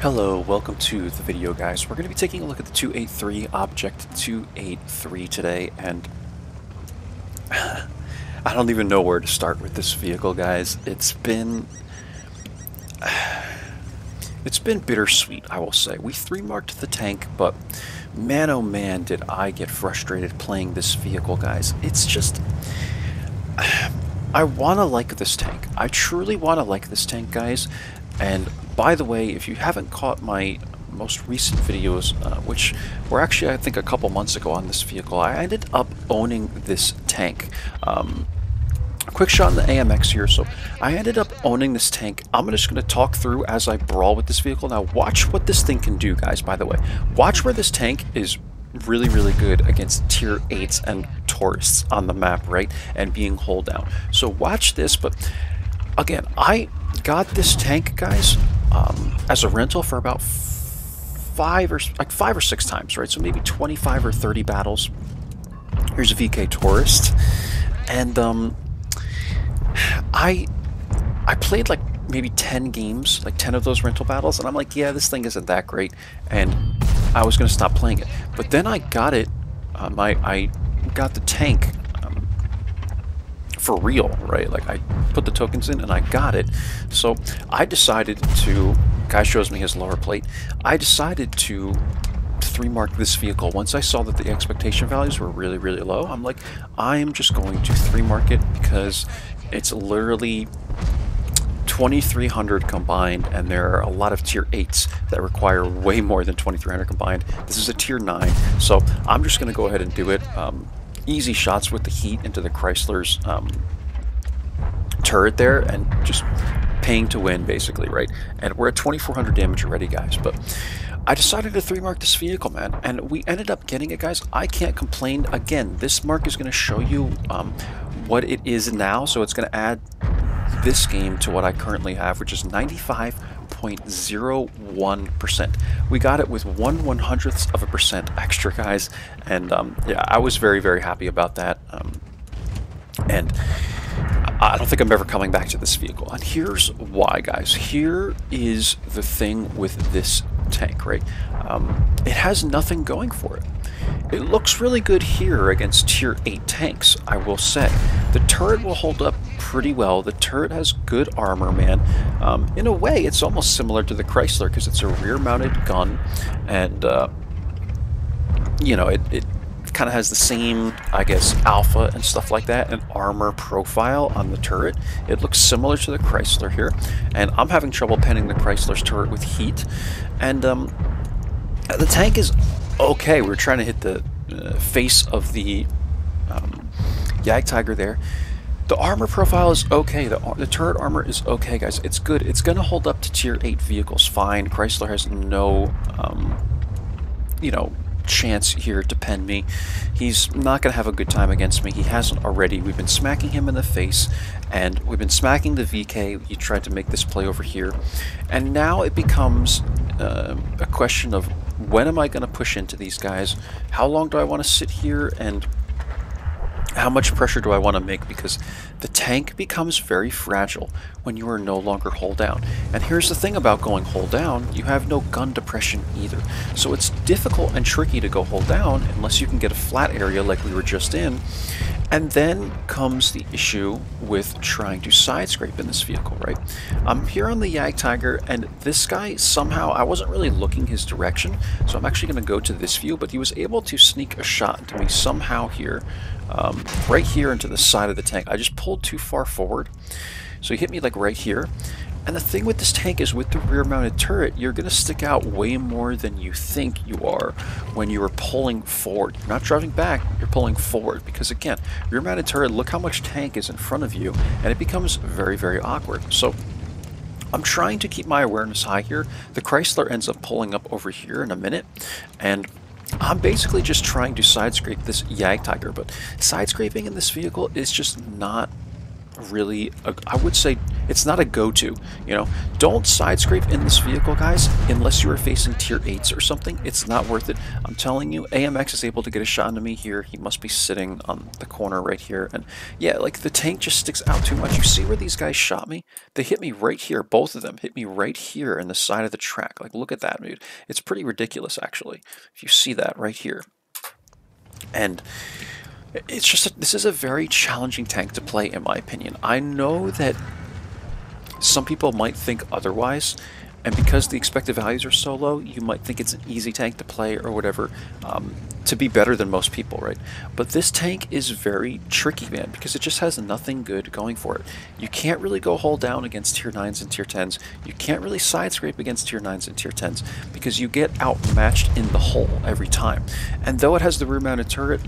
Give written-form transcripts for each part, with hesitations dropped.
Hello, welcome to the video, guys. We're going to be taking a look at the 283 Object 283 today, and I don't even know where to start with this vehicle, guys. It's been bittersweet, I will say. We 3-marked the tank, but man oh man did I get frustrated playing this vehicle, guys. It's just I want to like this tank. I truly want to like this tank, guys. And by the way, if you haven't caught my most recent videos, which were actually I think a couple months ago on this vehicle, I ended up owning this tank. Quick shot in the AMX here, so I ended up owning this tank. I'm just going to talk through as I brawl with this vehicle. Now watch what this thing can do, guys, by the way. Watch where this tank is really good against tier 8s and tourists on the map, right? And being hold down. So watch this, but again, I got this tank, guys, as a rental for about 5 or 6 times, right? So maybe 25 or 30 battles. Here's a VK tourist, and I played like maybe 10 games, like 10 of those rental battles, and I'm like, yeah, this thing isn't that great, and I was gonna stop playing it. But then I got it. I got the tank for real, right? Like, I put the tokens in and I got it. So I decided to, guy shows me his lower plate, I decided to 3-mark this vehicle. Once I saw that the expectation values were really low, I'm like, I am just going to 3-mark it because it's literally 2,300 combined, and there are a lot of tier 8s that require way more than 2,300 combined. This is a tier 9, so I'm just going to go ahead and do it. Easy shots with the heat into the Chrysler's turret there, and just paying to win, basically, right? And we're at 2,400 damage already, guys, but I decided to 3-mark this vehicle, man, and we ended up getting it, guys. I can't complain. Again, this mark is going to show you what it is now, so it's going to add this game to what I currently have, which is 95.01%. We got it with 1/100th of a percent extra, guys, and yeah, I was very happy about that. And I don't think I'm ever coming back to this vehicle, and here's why, guys. Here is the thing with this tank, right? It has nothing going for it. It looks really good here against tier 8 tanks, I will say. The turret will hold up pretty well. The turret has good armor, man. In a way, it's almost similar to the Chrysler because it's a rear-mounted gun, and you know, it kind of has the same, I guess, alpha and stuff like that, and armor profile on the turret. It looks similar to the Chrysler here, and I'm having trouble penning the Chrysler's turret with heat. And the tank is okay. We're trying to hit the face of the Tiger there. The armor profile is okay. The turret armor is okay, guys. It's good. It's going to hold up to tier 8 vehicles fine. Chrysler has no, you know, chance here to pen me. He's not going to have a good time against me. He hasn't already. We've been smacking him in the face, and we've been smacking the VK. He tried to make this play over here, and now it becomes a question of, when am I going to push into these guys? How long do I want to sit here, and how much pressure do I want to make? Because the tank becomes very fragile when you are no longer hold down. And here's the thing about going hold down, you have no gun depression either. So it's difficult and tricky to go hold down unless you can get a flat area like we were just in. And then comes the issue with trying to side scrape in this vehicle, right? I'm here on the Tiger, and this guy somehow, I wasn't really looking his direction, so I'm actually going to go to this view, but he was able to sneak a shot into me somehow here, right here into the side of the tank. I just pulled too far forward, so he hit me like right here. And the thing with this tank is, with the rear-mounted turret, you're going to stick out way more than you think you are when you are pulling forward. You're not driving back, you're pulling forward. Because again, rear-mounted turret, look how much tank is in front of you, and it becomes very awkward. So I'm trying to keep my awareness high here. The Chrysler ends up pulling up over here in a minute, and I'm basically just trying to side scrape this Tiger. But side scraping in this vehicle is just not really, I would say, it's not a go-to. You know, don't side scrape in this vehicle, guys, unless you are facing tier 8s or something. It's not worth it. I'm telling you, AMX is able to get a shot into me here. He must be sitting on the corner right here. And yeah, like the tank just sticks out too much. You see where these guys shot me? They hit me right here. Both of them hit me right here in the side of the track. Like, look at that, dude. It's pretty ridiculous, actually, if you see that right here. And it's just, this is a very challenging tank to play, in my opinion. I know that some people might think otherwise, and because the expected values are so low, you might think it's an easy tank to play or whatever, to be better than most people, right? But this tank is very tricky, man, because it just has nothing good going for it. You can't really go hold down against tier 9s and tier 10s. You can't really side scrape against tier 9s and tier 10s because you get outmatched in the hole every time. And though it has the rear mounted turret,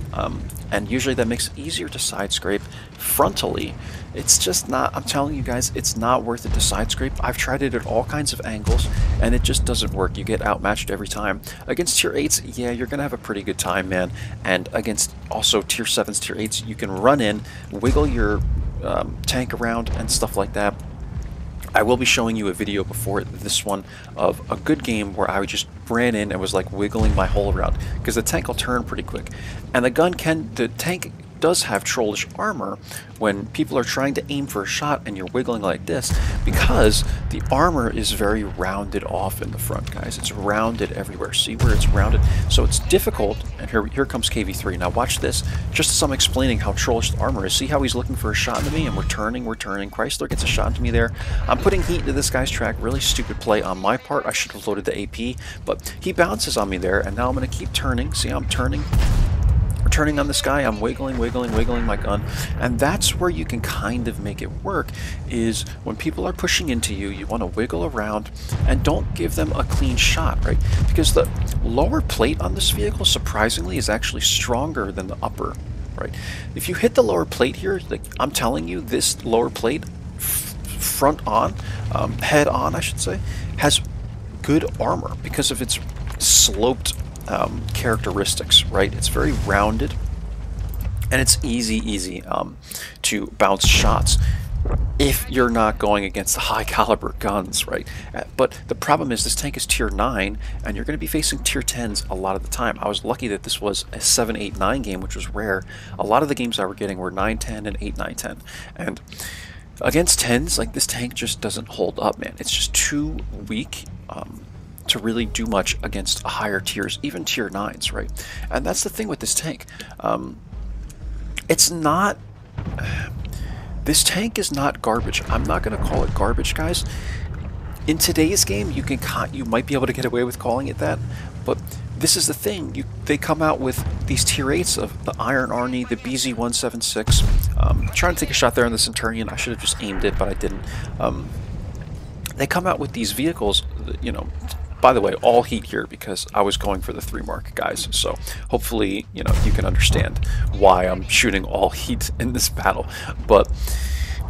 and usually that makes it easier to side scrape frontally, it's just not, I'm telling you guys, it's not worth it to side scrape. I've tried it at all kinds of angles and it just doesn't work. You get outmatched every time. Against tier 8s, yeah, you're gonna have a pretty good time, man. And against also tier 7s, tier 8s, you can run in, wiggle your tank around and stuff like that. I will be showing you a video before this one of a good game where I just ran in and was like wiggling my hole around, because the tank will turn pretty quick. And the tank does have trollish armor when people are trying to aim for a shot and you're wiggling like this, because the armor is very rounded off in the front, guys. It's rounded everywhere. See where it's rounded? So it's difficult. And here comes KV3. Now watch this. Just as I'm explaining how trollish the armor is, see how he's looking for a shot into me, and we're turning. Chrysler gets a shot into me there. I'm putting heat into this guy's track. Really stupid play on my part. I should have loaded the AP, but he bounces on me there, and now I'm going to keep turning. See how I'm turning? Turning on this guy, I'm wiggling my gun, and that's where you can kind of make it work, is when people are pushing into you, you want to wiggle around and don't give them a clean shot, right? Because the lower plate on this vehicle, surprisingly, is actually stronger than the upper, right? If you hit the lower plate here, like I'm telling you, this lower plate, front on, head on, I should say, has good armor because of its sloped characteristics, right? It's very rounded and it's easy to bounce shots if you're not going against the high caliber guns, right? But the problem is this tank is tier 9 and you're going to be facing tier 10s a lot of the time. I was lucky that this was a 7, 8, 9 game, which was rare. A lot of the games I were getting were 9, 10 and 8, 9, 10. And against 10s, like, this tank just doesn't hold up, man. It's just too weak to really do much against higher tiers, even tier 9s, right? And that's the thing with this tank. It's not... This tank is not garbage. I'm not going to call it garbage, guys. In today's game, you might be able to get away with calling it that, but this is the thing. They come out with these tier 8s of the Iron Arnie, the BZ-176. Trying to take a shot there on the Centurion. I should have just aimed it, but I didn't. They come out with these vehicles, you know. By the way, all heat here because I was going for the 3 mark, guys. So hopefully, you know, you can understand why I'm shooting all heat in this battle. But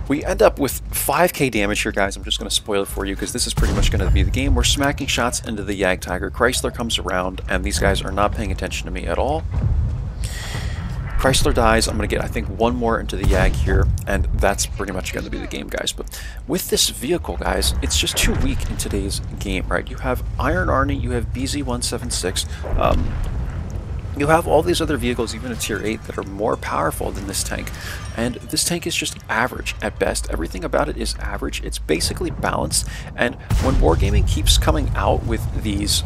we end up with 5k damage here, guys. I'm just going to spoil it for you because this is pretty much going to be the game. We're smacking shots into the Yag Tiger. Chrysler comes around, and these guys are not paying attention to me at all. Chrysler dies. I'm going to get, I think, 1 more into the Yag here, and that's pretty much going to be the game, guys. But with this vehicle, guys, it's just too weak in today's game, right? You have Iron Arnie, you have BZ-176, you have all these other vehicles, even a tier 8, that are more powerful than this tank, and this tank is just average at best. Everything about it is average. It's basically balanced, and when Wargaming keeps coming out with these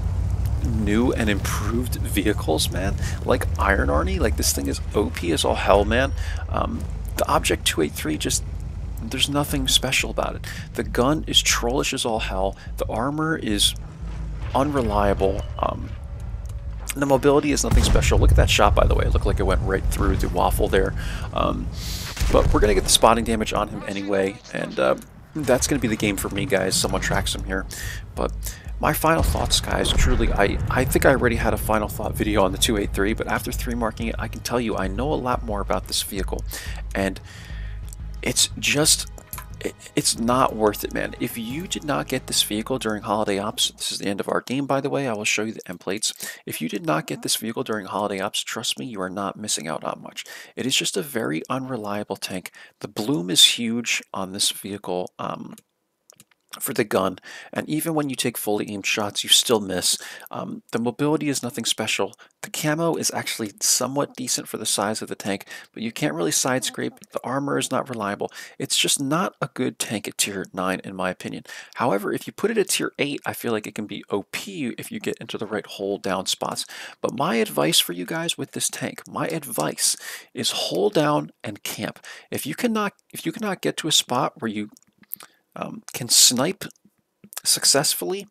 new and improved vehicles, man, like Iron Arnie, like this thing is OP as all hell, man. The Object 283, just, there's nothing special about it. The gun is trollish as all hell. The armor is unreliable. The mobility is nothing special. Look at that shot, by the way. It looked like it went right through the waffle there. But we're gonna get the spotting damage on him anyway, and that's gonna be the game for me, guys. Someone tracks him here. But my final thoughts, guys, truly, I think I already had a final thought video on the 283, but after 3 marking it, I can tell you I know a lot more about this vehicle, and it's just, It's not worth it, man. If you did not get this vehicle during Holiday Ops, this is the end of our game, by the way. I will show you the templates. If you did not get this vehicle during Holiday Ops, trust me, you are not missing out on much. It is just a very unreliable tank. The bloom is huge on this vehicle. For the gun, and even when you take fully aimed shots, you still miss. The mobility is nothing special. The camo is actually somewhat decent for the size of the tank, but you can't really side scrape. The armor is not reliable. It's just not a good tank at tier 9 in my opinion. However, if you put it at tier 8, I feel like it can be OP if you get into the right hold down spots. But my advice for you guys with this tank, my advice is hold down and camp. If you cannot get to a spot where you can snipe successfully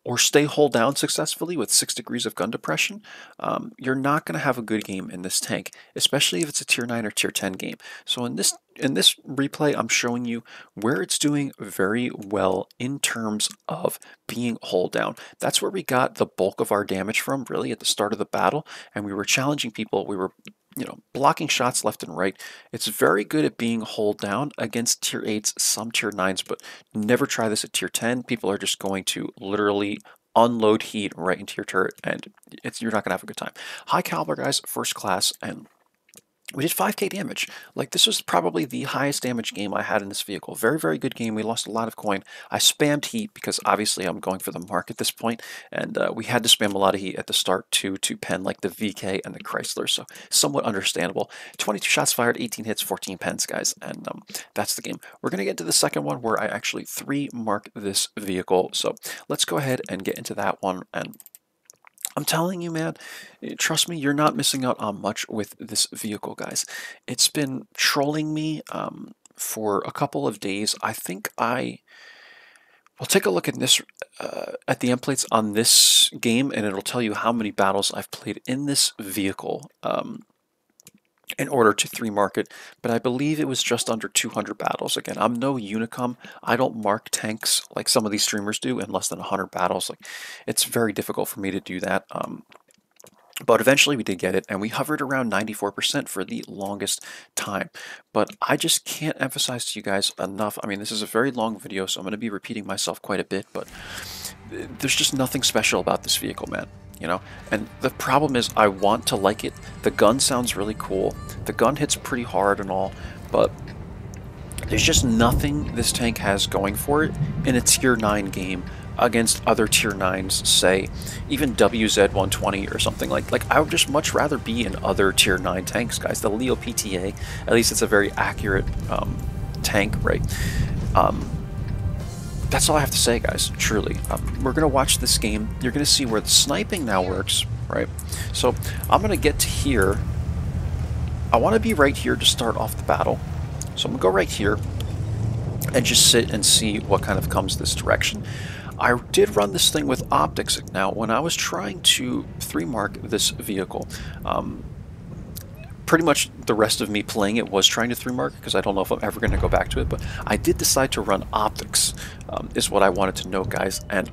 or stay hold down successfully with 6 degrees of gun depression, you're not going to have a good game in this tank, especially if it's a tier 9 or tier 10 game. So in this replay, I'm showing you where it's doing very well in terms of being hold down. That's where we got the bulk of our damage from, really, at the start of the battle, and we were challenging people. We were blocking shots left and right. It's very good at being hold down against tier 8s, some tier 9s, but never try this at tier 10. People are just going to literally unload heat right into your turret, and you're not going to have a good time. High caliber, guys, first class, and we did 5k damage. Like, this was probably the highest damage game I had in this vehicle. Very, very good game. We lost a lot of coin. I spammed heat because obviously I'm going for the mark at this point, and we had to spam a lot of heat at the start to pen like the VK and the Chrysler, so somewhat understandable. 22 shots fired, 18 hits, 14 pens, guys, and that's the game. We're going to get to the second one where I actually 3-mark this vehicle, so let's go ahead and get into that one. And I'm telling you, man, trust me, you're not missing out on much with this vehicle, guys. It's been trolling me for a couple of days. I think I will take a look at this at the templates on this game, and it'll tell you how many battles I've played in this vehicle in order to 3-mark it, but I believe it was just under 200 battles. Again, I'm no Unicum. I don't mark tanks like some of these streamers do in less than 100 battles. Like, it's very difficult for me to do that. But eventually we did get it, and we hovered around 94% for the longest time. But I just can't emphasize to you guys enough. I mean, this is a very long video, so I'm going to be repeating myself quite a bit, but there's just nothing special about this vehicle, man. And the problem is I want to like it. The gun sounds really cool. The gun hits pretty hard and all, but there's just nothing this tank has going for it in a tier 9 game against other tier 9s, say even WZ-120 or something. Like I would just much rather be in other tier 9 tanks, guys. The Leo PTA, at least it's a very accurate tank, right? That's all I have to say, guys, truly. We're going to watch this game. You're going to see where the sniping now works, right? So I'm going to get to here. I want to be right here to start off the battle. So I'm going to go right here and just sit and see what kind of comes this direction. I did run this thing with optics. Now, when I was trying to 3-mark this vehicle, pretty much the rest of me playing it was trying to 3-mark, because I don't know if I'm ever going to go back to it, but I did decide to run optics, is what I wanted to know, guys, and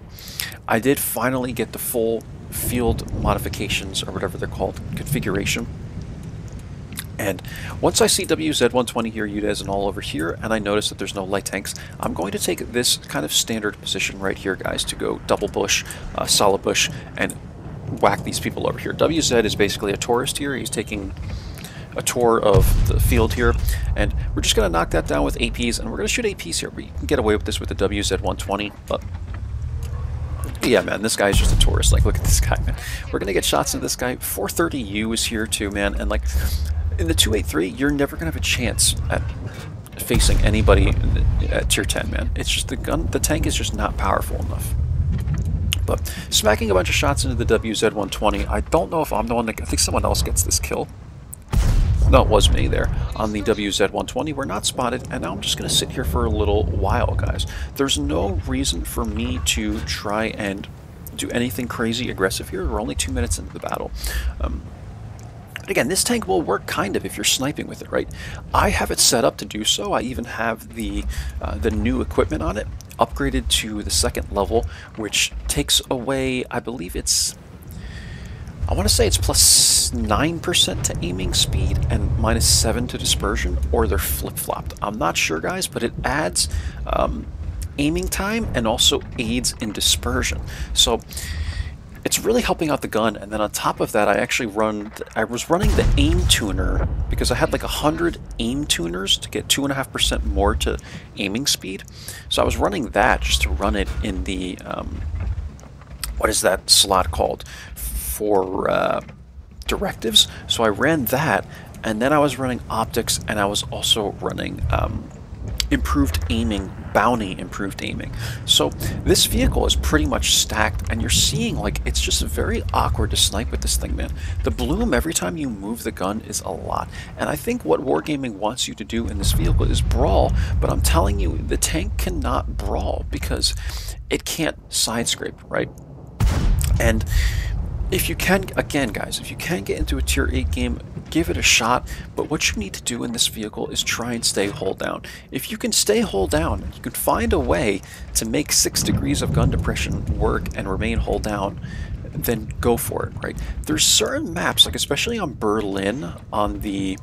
I did finally get the full field modifications, or whatever they're called, configuration. And once I see WZ-120 here, UDES, and all over here, and I notice that there's no light tanks, I'm going to take this kind of standard position right here, guys, to go double bush, solid bush, and whack these people over here. WZ is basically a tourist here. He's taking a tour of the field here, and we're just going to knock that down with APs, and we're going to shoot APs here. We can get away with this with the WZ-120, but yeah, man, this guy's just a tourist. Like, look at this guy, man. We're going to get shots into this guy. 430U is here too, man, and like in the 283, you're never going to have a chance at facing anybody at tier 10, man. It's just the tank is just not powerful enough. But smacking a bunch of shots into the WZ-120, I don't know if I'm the one that, I think someone else gets this kill. No, it was me there on the WZ-120. We're not spotted, and now I'm just going to sit here for a little while, guys. There's no reason for me to try and do anything crazy aggressive here. We're only 2 minutes into the battle. Again, this tank will work kind of if you're sniping with it, right? I have it set up to do so. I even have the new equipment on it upgraded to the 2nd level, which takes away, I believe it's I want to say it's plus 9% to aiming speed and minus 7 to dispersion, or they're flip-flopped. I'm not sure, guys, but it adds aiming time and also aids in dispersion. So it's really helping out the gun. And then on top of that, I was running the aim tuner because I had like 100 aim tuners to get 2.5% more to aiming speed. So I was running that just to run it in the what is that slot called for directives. So I ran that, and then I was running optics, and I was also running improved aiming, bounty improved aiming. So this vehicle is pretty much stacked, and you're seeing like it's just very awkward to snipe with this thing, man. The bloom every time you move the gun is a lot, and I think what Wargaming wants you to do in this vehicle is brawl, but I'm telling you, the tank cannot brawl because it can't side scrape, right? And if you can, again guys, if you can get into a tier 8 game, give it a shot, but what you need to do in this vehicle is try and stay hull down. If you can stay hull down, you can find a way to make 6 degrees of gun depression work and remain hull down, then go for it, right? There's certain maps, like especially on Berlin, on the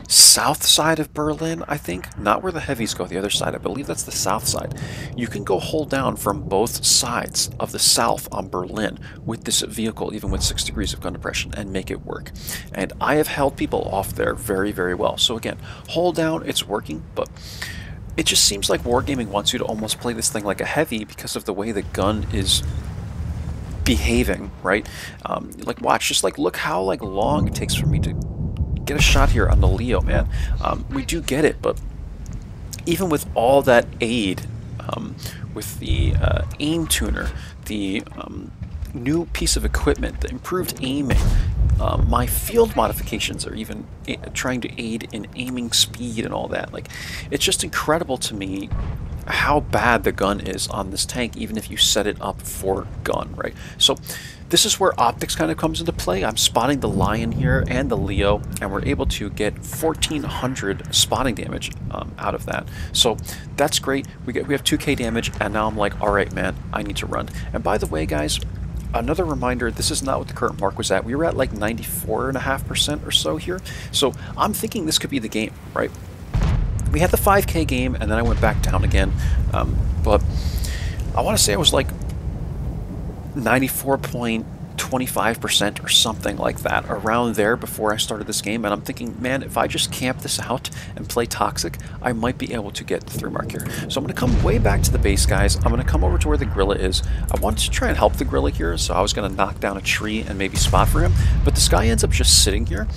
south side of Berlin, I think, not where the heavies go, the other side, I believe that's the south side. You can go hull down from both sides of the south on Berlin with this vehicle, even with 6 degrees of gun depression, and make it work. And I have held people off there very, very well. So again, hull down, it's working, but it just seems like Wargaming wants you to almost play this thing like a heavy because of the way the gun is behaving, right? Like watch, just like look how like long it takes for me to get a shot here on the Leo, man. We do get it, but even with all that aid, with the aim tuner, the new piece of equipment, the improved aiming, my field modifications are even trying to aid in aiming speed and all that. Like, it's just incredible to me how bad the gun is on this tank, even if you set it up for gun, right? So this is where optics kind of comes into play. I'm spotting the Lion here and the Leo, and we're able to get 1,400 spotting damage out of that. So that's great. We have 2k damage, and now I'm like, all right, man, I need to run. And by the way, guys, another reminder, this is not what the current mark was at. We were at like 94.5% or so here. So I'm thinking this could be the game, right? We had the 5k game, and then I went back down again. But I want to say I was like 94.25% or something like that, around there before I started this game, and I'm thinking, man, if I just camp this out and play Toxic, I might be able to get the 3 mark here. So I'm going to come way back to the base, guys. I'm going to come over to where the gorilla is. I wanted to try and help the gorilla here, so I was going to knock down a tree and maybe spot for him, but this guy ends up just sitting here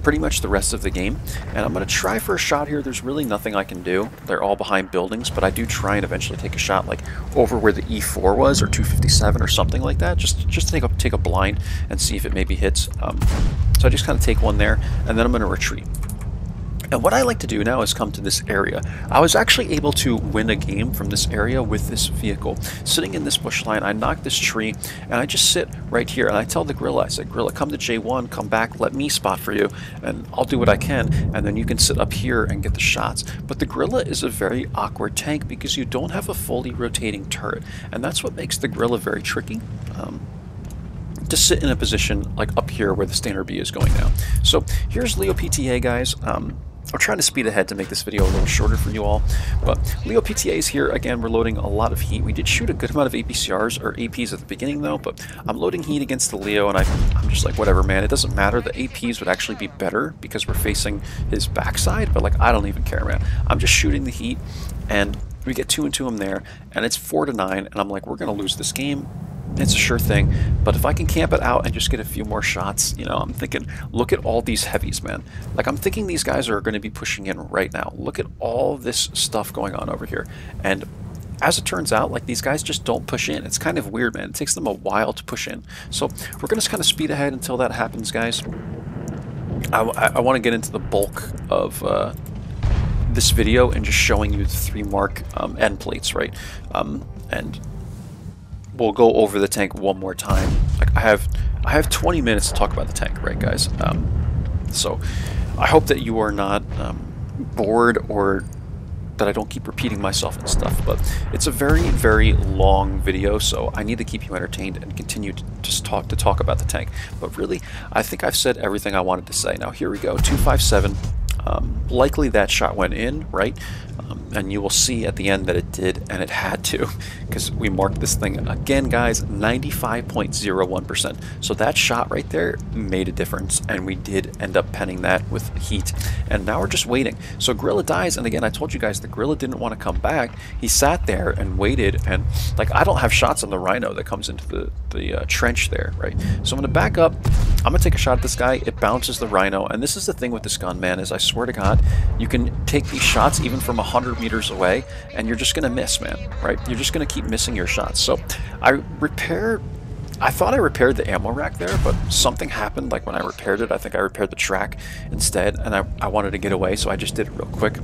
pretty much the rest of the game, and I'm going to try for a shot here. There's really nothing I can do. They're all behind buildings, but I do try and eventually take a shot like over where the E4 was, or 257 or something like that, just to take a blind and see if it maybe hits. So I just kind of take one there, and then I'm going to retreat. And what I like to do now is come to this area. I was actually able to win a game from this area with this vehicle. Sitting in this bush line, I knock this tree, and I just sit right here, and I tell the gorilla, I said, gorilla, come to J1, come back, let me spot for you, and I'll do what I can, and then you can sit up here and get the shots. But the gorilla is a very awkward tank because you don't have a fully rotating turret, and that's what makes the gorilla very tricky. To sit in a position like up here where the standard B is going now. So here's Leo PTA, guys. I'm trying to speed ahead to make this video a little shorter for you all, but Leo PTA is here. Again, we're loading a lot of heat. We did shoot a good amount of APCRs or APs at the beginning though, but I'm loading heat against the Leo, and I'm just like, whatever, man, it doesn't matter. The APs would actually be better because we're facing his backside, but like, I don't even care, man. I'm just shooting the heat, and we get 2 into him there, and it's 4-9, and I'm like, we're gonna lose this game. It's a sure thing, but if I can camp it out and just get a few more shots, you know, I'm thinking, look at all these heavies, man. Like, I'm thinking these guys are going to be pushing in right now. Look at all this stuff going on over here. And as it turns out, like, these guys just don't push in. It's kind of weird, man. It takes them a while to push in. So we're going to kind of speed ahead until that happens, guys. I want to get into the bulk of this video and just showing you the 3 mark end plates, right? And we'll go over the tank one more time. Like, I have 20 minutes to talk about the tank, right, guys? So I hope that you are not bored or that I don't keep repeating myself and stuff. But it's a very, very long video, so I need to keep you entertained and continue to just talk about the tank. But really, I think I've said everything I wanted to say. Now here we go, 257. Likely that shot went in, right? And you will see at the end that it did, and it had to, because we marked this thing again, guys, 95.01%. So that shot right there made a difference, and we did end up penning that with heat. And now we're just waiting. So Gorilla dies, and again, I told you guys the Gorilla didn't want to come back. He sat there and waited, and like I don't have shots on the Rhino that comes into the trench there, right? So I'm gonna back up. I'm gonna take a shot at this guy. It bounces the Rhino, and this is the thing with this gun, man. Is I swear to God, you can take these shots even from 100 meters away, and you're just gonna miss, man. Right? You're just gonna keep missing your shots. So I thought I repaired the ammo rack there, but something happened. Like when I repaired it, I think I repaired the track instead, and I wanted to get away, so I just did it real quick.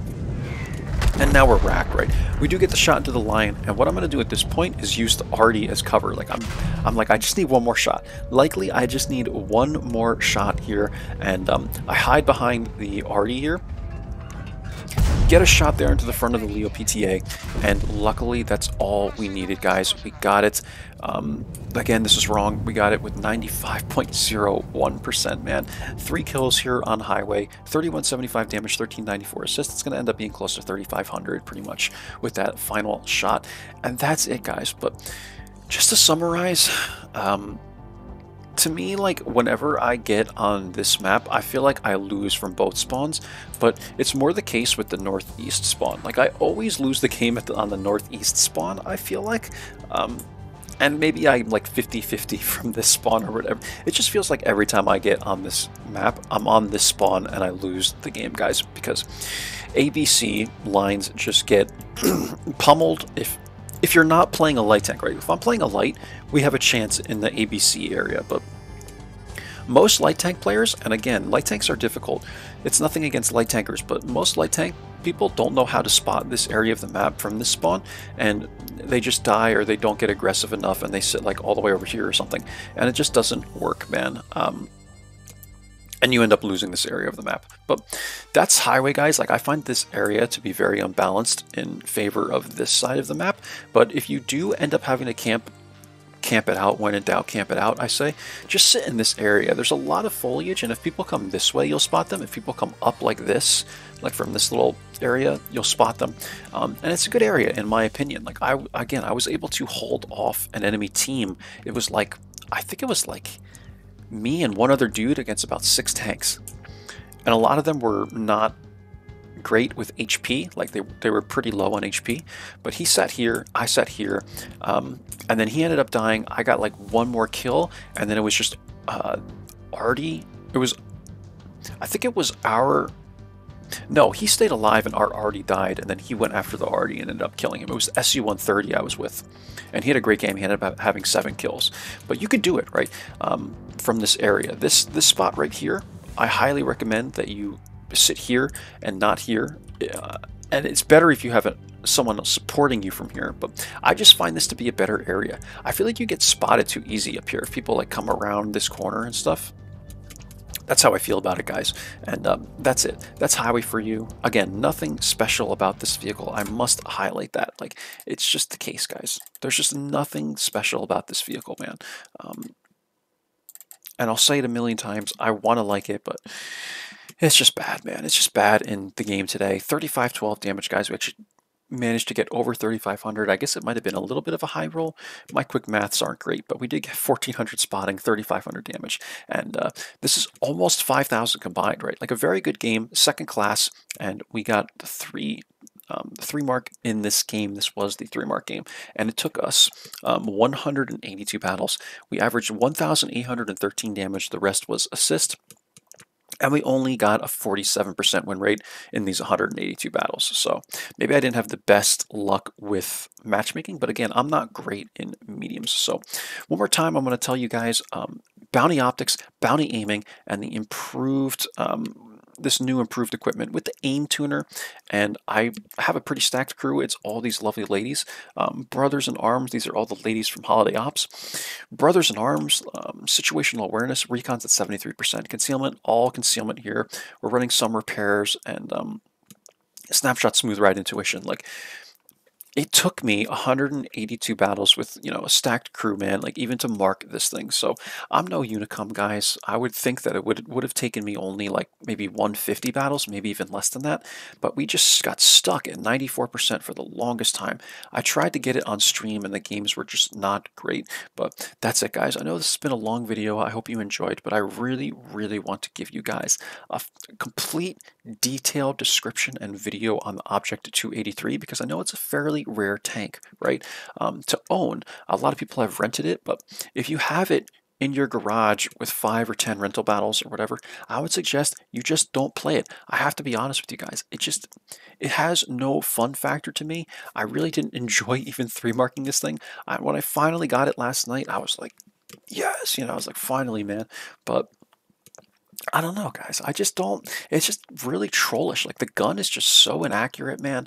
And now we're racked, right? We do get the shot into the line, and what I'm going to do at this point is use the arty as cover. Like I'm like, I just need one more shot. Likely, I just need one more shot here, and I hide behind the arty here. Get a shot there into the front of the Leo PTA, and luckily that's all we needed, guys. We got it. Again, this is wrong. We got it with 95.01%, man. 3 kills here on highway, 3175 damage, 1394 assists. It's going to end up being close to 3500 pretty much with that final shot, and that's it, guys. But just to summarize, to me, like, whenever I get on this map, I feel like I lose from both spawns, but it's more the case with the northeast spawn. Like, I always lose the game on the northeast spawn, I feel like. And maybe I'm like 50-50 from this spawn or whatever. It just feels like every time I get on this map, I'm on this spawn and I lose the game, guys, because ABC lines just get pummeled if you're not playing a light tank, right? If I'm playing a light, we have a chance in the ABC area, but most light tank players, and again, light tanks are difficult. It's nothing against light tankers, but most light tank people don't know how to spot this area of the map from this spawn, and they just die or they don't get aggressive enough and they sit like all the way over here or something, and it just doesn't work, man. And you end up losing this area of the map. But that's highway, guys. Like, I find this area to be very unbalanced in favor of this side of the map. But if you do end up having to camp it out, when in doubt, camp it out, I say. Just sit in this area. There's a lot of foliage, and if people come this way, you'll spot them. If people come up like this, like from this little area, you'll spot them. And it's a good area, in my opinion. Like, I was able to hold off an enemy team. It was like, I think it was like me and one other dude against about 6 tanks, and a lot of them were not great with HP. Like they were pretty low on HP, but he sat here, I sat here, and then he ended up dying. I got like one more kill, and then it was just Artie. It was, I think it was our, no, he stayed alive and our Artie died, and then he went after the Artie and ended up killing him. It was SU-130 I was with, and he had a great game. He ended up having 7 kills, but you could do it, right? From this area, this spot right here, I highly recommend that you sit here and not here, and it's better if you have someone supporting you from here, but I just find this to be a better area. I feel like you get spotted too easy up here if people like come around this corner and stuff. That's how I feel about it, guys, and that's it. That's highway for you. Again, nothing special about this vehicle. I must highlight that. Like, it's just the case, guys. There's just nothing special about this vehicle, man. And I'll say it a million times, I want to like it, but it's just bad, man. It's just bad in the game today. 3512 damage, guys. We actually managed to get over 3,500. I guess it might have been a little bit of a high roll. My quick maths aren't great, but we did get 1,400 spotting, 3,500 damage. And this is almost 5,000 combined, right? Like a very good game, second class, and we got the 3 mark in this game. This was the 3 mark game, and it took us 182 battles. We averaged 1,813 damage. The rest was assist, and we only got a 47% win rate in these 182 battles. So maybe I didn't have the best luck with matchmaking, but again, I'm not great in mediums. So one more time, I'm going to tell you guys bounty optics, bounty aiming, and the improved this new improved equipment with the aim tuner. And I have a pretty stacked crew. It's all these lovely ladies. Brothers in Arms, these are all the ladies from Holiday Ops. Brothers in Arms, situational awareness, recon's at 73%. Concealment, all concealment here. We're running some repairs, and Snapshot Smooth Ride Intuition. Like, it took me 182 battles with, a stacked crew, man, like even to mark this thing. So I'm no Unicum, guys. I would think that it would have taken me only like maybe 150 battles, maybe even less than that. But we just got stuck at 94% for the longest time. I tried to get it on stream and the games were just not great. But that's it, guys. I know this has been a long video. I hope you enjoyed, but I really, really want to give you guys a complete detailed description and video on the Object 283 because I know it's a fairly rare tank, right? To own. A lot of people have rented it, but if you have it in your garage with 5 or 10 rental battles or whatever, I would suggest you just don't play it. I have to be honest with you guys. It has no fun factor to me. I really didn't enjoy even 3 marking this thing. When I finally got it last night, I was like, yes, I was like, finally, man. But I don't know, guys. I just don't. It's just really trollish. Like the gun is just so inaccurate, man.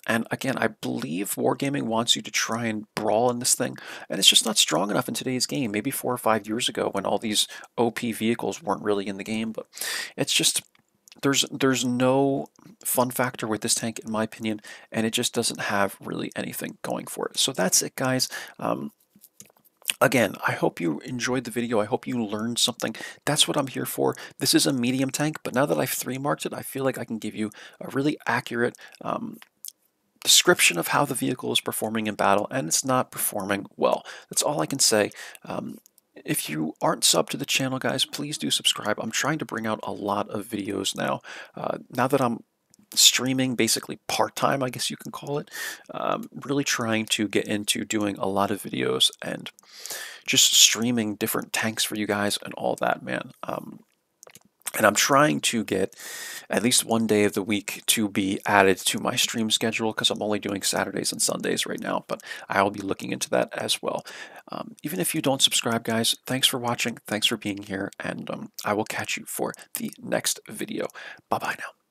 And again, I believe Wargaming wants you to try and brawl in this thing, and it's just not strong enough in today's game. Maybe 4 or 5 years ago, when all these OP vehicles weren't really in the game, but it's just there's no fun factor with this tank, in my opinion, and it just doesn't have really anything going for it. So that's it, guys. Again, I hope you enjoyed the video. I hope you learned something. That's what I'm here for. This is a medium tank, but now that I've 3 marked it, I feel like I can give you a really accurate description of how the vehicle is performing in battle, and it's not performing well. That's all I can say. If you aren't subbed to the channel, guys, please do subscribe. I'm trying to bring out a lot of videos now. Now that I'm streaming basically part-time, I guess you can call it, really trying to get into doing a lot of videos and just streaming different tanks for you guys and all that, man. And I'm trying to get at least one day of the week to be added to my stream schedule because I'm only doing Saturdays and Sundays right now, but I'll be looking into that as well. Even if you don't subscribe, guys, thanks for watching, thanks for being here, and I will catch you for the next video. Bye-bye now.